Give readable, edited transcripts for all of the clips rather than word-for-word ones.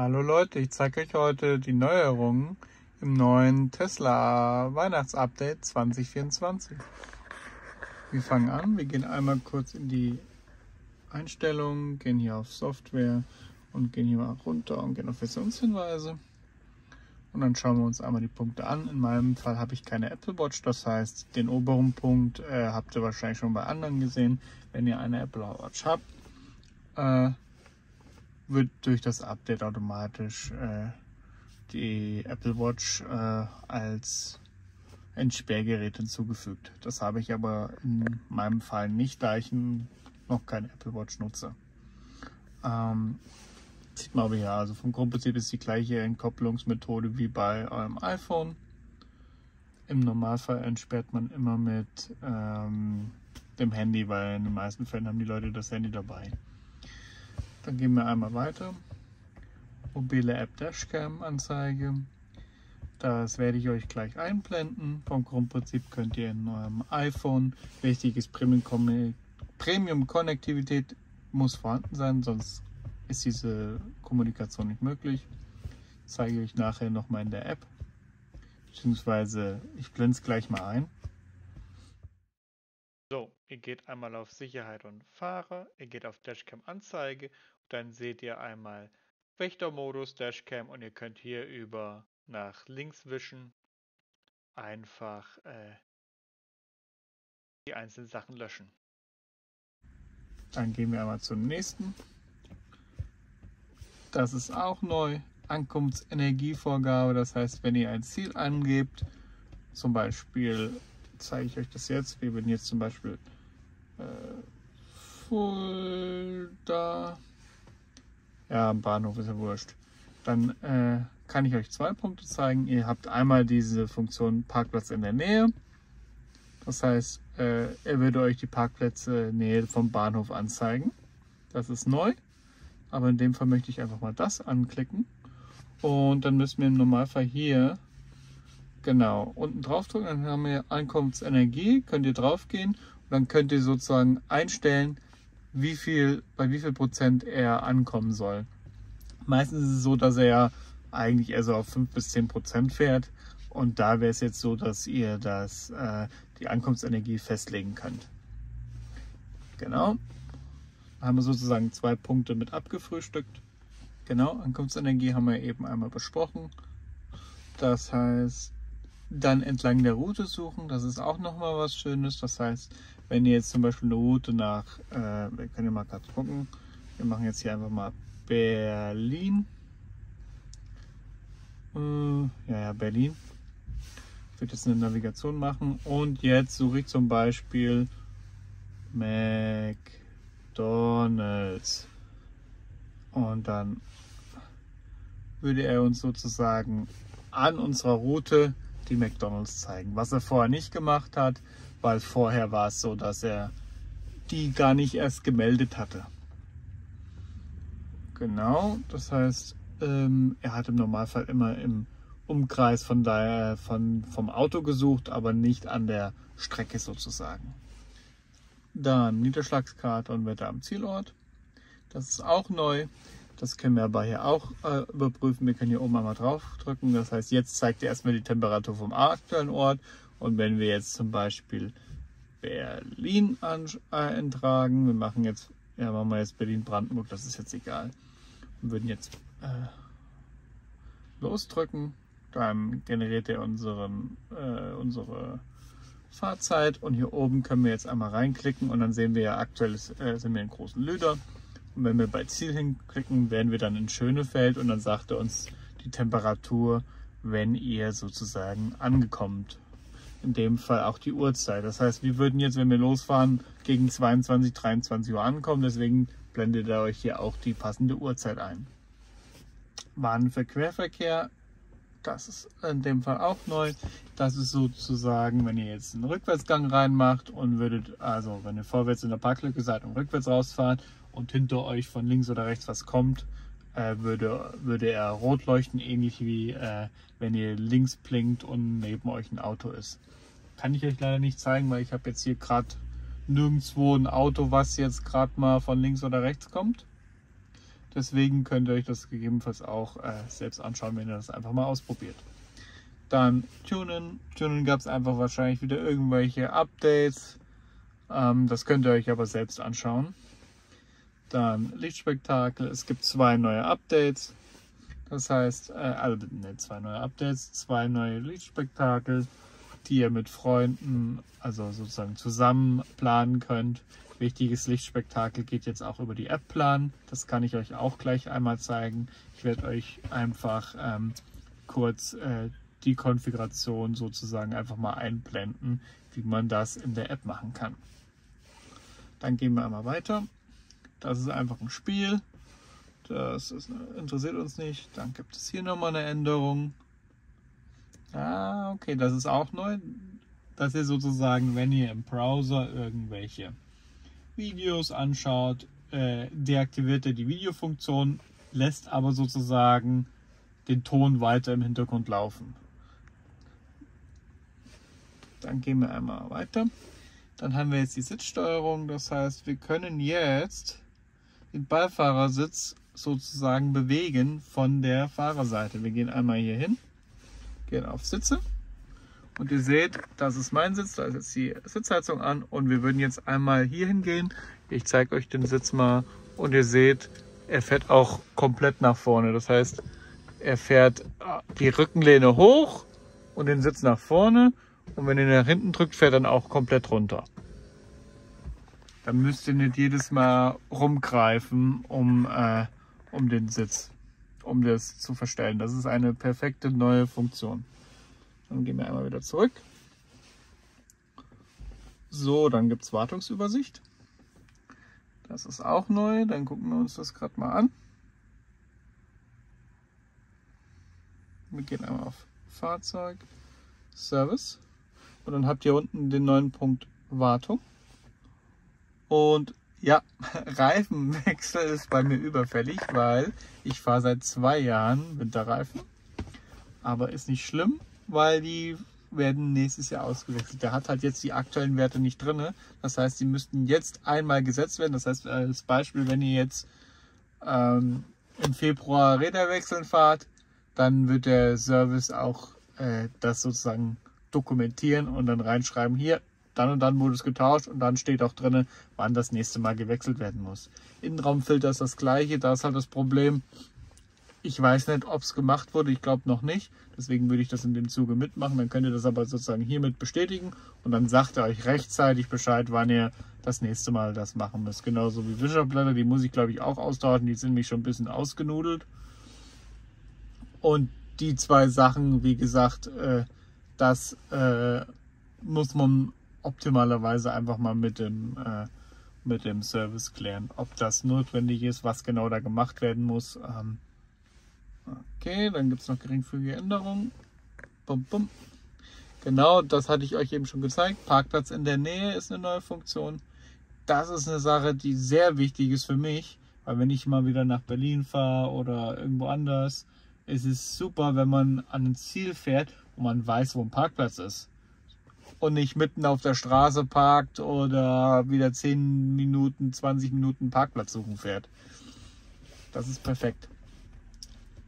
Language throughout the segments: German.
Hallo Leute, ich zeige euch heute die Neuerungen im neuen Tesla Weihnachtsupdate 2024. Wir fangen an, wir gehen einmal kurz in die Einstellungen, gehen hier auf Software und gehen hier mal runter und gehen auf Versionshinweise. Und dann schauen wir uns einmal die Punkte an. In meinem Fall habe ich keine Apple Watch, das heißt, den oberen Punkt habt ihr wahrscheinlich schon bei anderen gesehen. Wenn ihr eine Apple Watch habt, wird durch das Update automatisch die Apple Watch als Entsperrgerät hinzugefügt. Das habe ich aber in meinem Fall nicht, da ich noch keine Apple Watch nutze. Sieht man aber hier, also vom Grundprinzip ist die gleiche Entkopplungsmethode wie bei eurem iPhone. Im Normalfall entsperrt man immer mit dem Handy, weil in den meisten Fällen haben die Leute das Handy dabei. Dann gehen wir einmal weiter. Mobile App Dashcam Anzeige. Das werde ich euch gleich einblenden. Vom Grundprinzip könnt ihr in eurem iPhone, wichtig ist Premium Konnektivität muss vorhanden sein, sonst ist diese Kommunikation nicht möglich. Das zeige ich euch nachher nochmal in der App. Beziehungsweise ich blende es gleich mal ein. So, ihr geht einmal auf Sicherheit und Fahrer, ihr geht auf Dashcam Anzeige, dann seht ihr einmal Wächtermodus Dashcam und ihr könnt hier über nach links wischen, einfach die einzelnen Sachen löschen. Dann gehen wir einmal zum nächsten. Das ist auch neu, Ankunftsenergievorgabe, das heißt, wenn ihr ein Ziel angebt, zum Beispiel zeige ich euch das jetzt. Wir werden jetzt zum Beispiel Fulda. Ja, am Bahnhof ist ja wurscht. Dann kann ich euch 2 Punkte zeigen. Ihr habt einmal diese Funktion Parkplatz in der Nähe. Das heißt, er würde euch die Parkplätze in der Nähe vom Bahnhof anzeigen. Das ist neu. Aber in dem Fall möchte ich einfach mal das anklicken. Und dann müssen wir im Normalfall hier genau unten drauf drücken, dann haben wir Ankunftsenergie, könnt ihr drauf gehen und dann könnt ihr sozusagen einstellen, bei wie viel Prozent er ankommen soll. Meistens ist es so, dass er ja eigentlich eher so auf 5 bis 10% fährt und da wäre es jetzt so, dass ihr die Ankunftsenergie festlegen könnt. Genau, da haben wir sozusagen 2 Punkte mit abgefrühstückt. Genau, Ankunftsenergie haben wir eben einmal besprochen. Das heißt, dann entlang der Route suchen, das ist auch nochmal was Schönes. Das heißt, wenn ihr jetzt zum Beispiel eine Route nach, wir können ja mal gerade gucken, wir machen jetzt hier einfach mal Berlin. Berlin. Ich würde jetzt eine Navigation machen und jetzt suche ich zum Beispiel McDonald's. Und dann würde er uns sozusagen an unserer Route die McDonald's zeigen, was er vorher nicht gemacht hat, weil vorher war es so, dass er die gar nicht erst gemeldet hatte. Genau, das heißt, er hat im Normalfall immer im Umkreis vom Auto gesucht, aber nicht an der Strecke sozusagen. Dann Niederschlagskarte und Wetter am Zielort. Das ist auch neu. Das können wir aber hier auch überprüfen. Wir können hier oben einmal drauf drücken. Das heißt, jetzt zeigt er erstmal die Temperatur vom aktuellen Ort. Und wenn wir jetzt zum Beispiel Berlin eintragen, machen wir jetzt Berlin-Brandenburg, das ist jetzt egal. Wir würden jetzt losdrücken. Dann generiert er unsere Fahrzeit. Und hier oben können wir jetzt einmal reinklicken. Und dann sehen wir ja aktuell sind wir in großen Lüder. Und wenn wir bei Ziel hinklicken, werden wir dann in Schönefeld und dann sagt er uns die Temperatur, wenn ihr sozusagen angekommt. In dem Fall auch die Uhrzeit. Das heißt, wir würden jetzt, wenn wir losfahren, gegen 22, 23 Uhr ankommen. Deswegen blendet er euch hier auch die passende Uhrzeit ein. Warenverkehr, das ist in dem Fall auch neu. Das ist sozusagen, wenn ihr jetzt einen Rückwärtsgang reinmacht und wenn ihr vorwärts in der Parklücke seid und rückwärts rausfahrt, und hinter euch von links oder rechts was kommt, würde er rot leuchten, ähnlich wie wenn ihr links blinkt und neben euch ein Auto ist. Kann ich euch leider nicht zeigen, weil ich habe jetzt hier gerade nirgendwo ein Auto, was jetzt gerade mal von links oder rechts kommt. Deswegen könnt ihr euch das gegebenenfalls auch selbst anschauen, wenn ihr das einfach mal ausprobiert. Dann Tunen. Tunen gab es einfach wahrscheinlich wieder irgendwelche Updates. Das könnt ihr euch aber selbst anschauen. Dann Lichtspektakel. Es gibt 2 neue Updates. Das heißt, also nicht 2 neue Updates, 2 neue Lichtspektakel, die ihr mit Freunden, also sozusagen zusammen planen könnt. Wichtiges Lichtspektakel geht jetzt auch über die App planen. Das kann ich euch auch gleich einmal zeigen. Ich werde euch einfach kurz die Konfiguration sozusagen einfach mal einblenden, wie man das in der App machen kann. Dann gehen wir einmal weiter. Das ist einfach ein Spiel. Interessiert uns nicht. Dann gibt es hier nochmal eine Änderung. Okay, das ist auch neu. Dass ihr sozusagen, wenn ihr im Browser irgendwelche Videos anschaut, deaktiviert ihr die Videofunktion, lässt aber sozusagen den Ton weiter im Hintergrund laufen. Dann gehen wir einmal weiter. Dann haben wir jetzt die Sitzsteuerung. Das heißt, wir können jetzt den Beifahrersitz sozusagen bewegen von der Fahrerseite. Wir gehen einmal hier hin, gehen auf Sitze und ihr seht, das ist mein Sitz, da ist jetzt die Sitzheizung an und wir würden jetzt einmal hier hingehen. Ich zeige euch den Sitz mal und ihr seht, er fährt auch komplett nach vorne. Das heißt, er fährt die Rückenlehne hoch und den Sitz nach vorne und wenn ihr nach hinten drückt, fährt er dann auch komplett runter. Dann müsst ihr nicht jedes Mal rumgreifen, um den Sitz, um das zu verstellen. Das ist eine perfekte neue Funktion. Dann gehen wir einmal wieder zurück. So, dann gibt es Wartungsübersicht. Das ist auch neu. Dann gucken wir uns das gerade mal an. Wir gehen einmal auf Fahrzeug, Service und dann habt ihr unten den neuen Punkt Wartung. Und ja, Reifenwechsel ist bei mir überfällig, weil ich fahre seit 2 Jahren Winterreifen. Aber ist nicht schlimm, weil die werden nächstes Jahr ausgewechselt. Der hat halt jetzt die aktuellen Werte nicht drin. Das heißt, die müssten jetzt einmal gesetzt werden. Das heißt, als Beispiel, wenn ihr jetzt im Februar Räder wechseln fahrt, dann wird der Service auch das sozusagen dokumentieren und dann reinschreiben, hier, dann und dann wurde es getauscht und dann steht auch drin, wann das nächste Mal gewechselt werden muss. Innenraumfilter ist das gleiche, da ist halt das Problem, ich weiß nicht, ob es gemacht wurde, ich glaube noch nicht, deswegen würde ich das in dem Zuge mitmachen, dann könnt ihr das aber sozusagen hiermit bestätigen und dann sagt er euch rechtzeitig Bescheid, wann ihr das nächste Mal das machen müsst. Genauso wie Wischerblätter, die muss ich glaube ich auch austauschen, die sind mich schon ein bisschen ausgenudelt. Und die 2 Sachen, wie gesagt, das muss man optimalerweise einfach mal mit dem Service klären, ob das notwendig ist, was genau da gemacht werden muss. Okay, dann gibt es noch geringfügige Änderungen. Bum, bum. Genau, das hatte ich euch eben schon gezeigt. Parkplatz in der Nähe ist eine neue Funktion. Das ist eine Sache, die sehr wichtig ist für mich, weil wenn ich mal wieder nach Berlin fahre oder irgendwo anders, es ist super, wenn man an ein Ziel fährt und man weiß, wo ein Parkplatz ist. Und nicht mitten auf der Straße parkt oder wieder 10 Minuten, 20 Minuten Parkplatz suchen fährt. Das ist perfekt.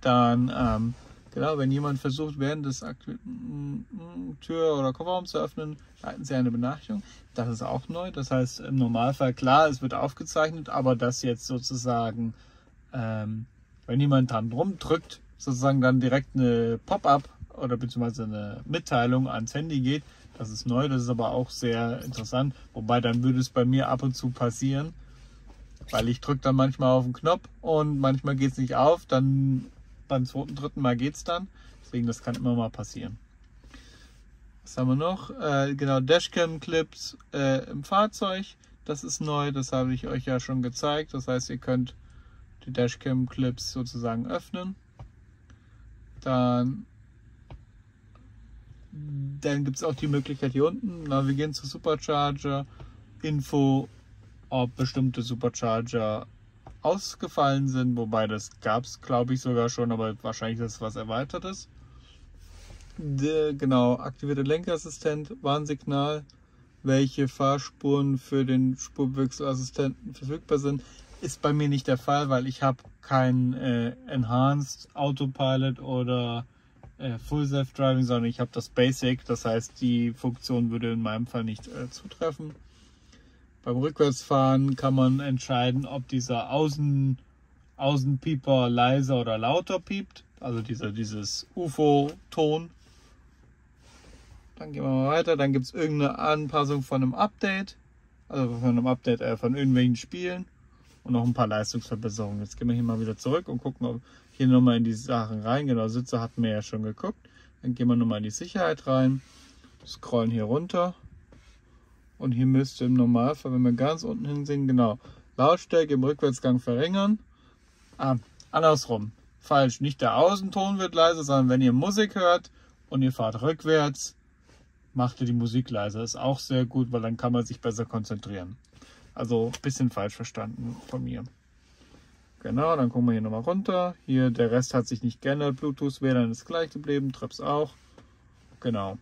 Dann, genau, wenn jemand versucht, während des Tür oder Kofferraum zu öffnen, erhalten Sie eine Benachrichtigung. Das ist auch neu. Das heißt, im Normalfall, klar, es wird aufgezeichnet, aber dass jetzt sozusagen, wenn jemand dran rumdrückt, sozusagen dann direkt eine Pop-up oder beziehungsweise eine Mitteilung ans Handy geht, das ist neu, das ist aber auch sehr interessant. Wobei dann würde es bei mir ab und zu passieren, weil ich drücke dann manchmal auf den Knopf und manchmal geht es nicht auf, dann beim 2., 3. Mal geht es dann. Deswegen, das kann immer mal passieren. Was haben wir noch? Genau, Dashcam-Clips im Fahrzeug. Das ist neu, das habe ich euch ja schon gezeigt. Das heißt, ihr könnt die Dashcam-Clips sozusagen öffnen. Dann gibt es auch die Möglichkeit hier unten, navigieren zu Supercharger, Info, ob bestimmte Supercharger ausgefallen sind, wobei das gab es glaube ich sogar schon, aber wahrscheinlich ist das was Erweitertes. Genau, aktivierte Lenkassistent, Warnsignal, welche Fahrspuren für den Spurwechselassistenten verfügbar sind. ist bei mir nicht der Fall, weil ich habe kein Enhanced Autopilot oder Full Self-Driving, sondern ich habe das Basic. Das heißt, die Funktion würde in meinem Fall nicht zutreffen. Beim Rückwärtsfahren kann man entscheiden, ob dieser Außenpieper leiser oder lauter piept. Also dieses UFO-Ton. Dann gehen wir mal weiter. Dann gibt es irgendeine Anpassung von einem Update. Also von einem Update von irgendwelchen Spielen. Und noch ein paar Leistungsverbesserungen. Jetzt gehen wir hier mal wieder zurück und gucken, ob hier nochmal in die Sachen rein. Genau, Sitze hatten wir ja schon geguckt. Dann gehen wir nochmal in die Sicherheit rein. Scrollen hier runter. Und hier müsste im Normalfall, wenn wir ganz unten hinsehen, genau, Lautstärke im Rückwärtsgang verringern. Andersrum. Falsch. Nicht der Außenton wird leiser, sondern wenn ihr Musik hört und ihr fahrt rückwärts, macht ihr die Musik leiser. Ist auch sehr gut, weil dann kann man sich besser konzentrieren. Also ein bisschen falsch verstanden von mir. Genau, dann gucken wir hier nochmal runter. Hier, der Rest hat sich nicht geändert. Bluetooth, WLAN ist gleich geblieben, Trips auch. Genau.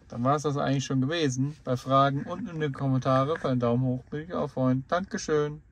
Dann war es das eigentlich schon gewesen. Bei Fragen unten in den Kommentaren, einen Daumen hoch, bin ich auch freuen. Dankeschön.